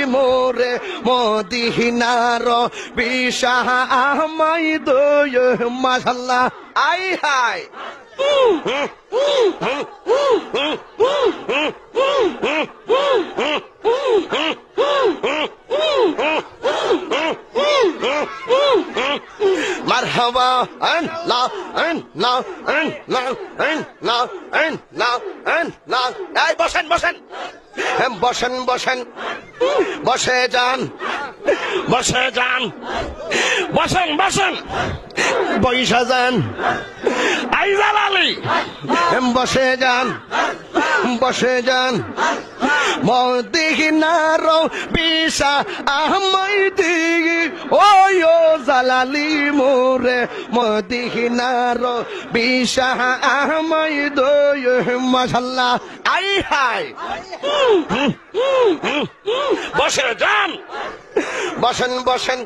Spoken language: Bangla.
মোরে মদিনার বিশাহ আমাই দয় মাশাআল্লাহ আই হাই মারহাবা আল্লাহ আল্লাহ আল্লাহ আল্লাহ আল্লাহ আল্লাহ এই বসেন বসেন বসেন বসেন বসে যান বসে যান বসেন বসেন বৈশা যান আইজাল আলী বসে যান বসে যান মদিনার বিশা আহমদি ওই ও জালালি মোরে মদিনার বিশা আহমদ মাশাআল্লাহ আই হাই বসে যান বসেন বসেন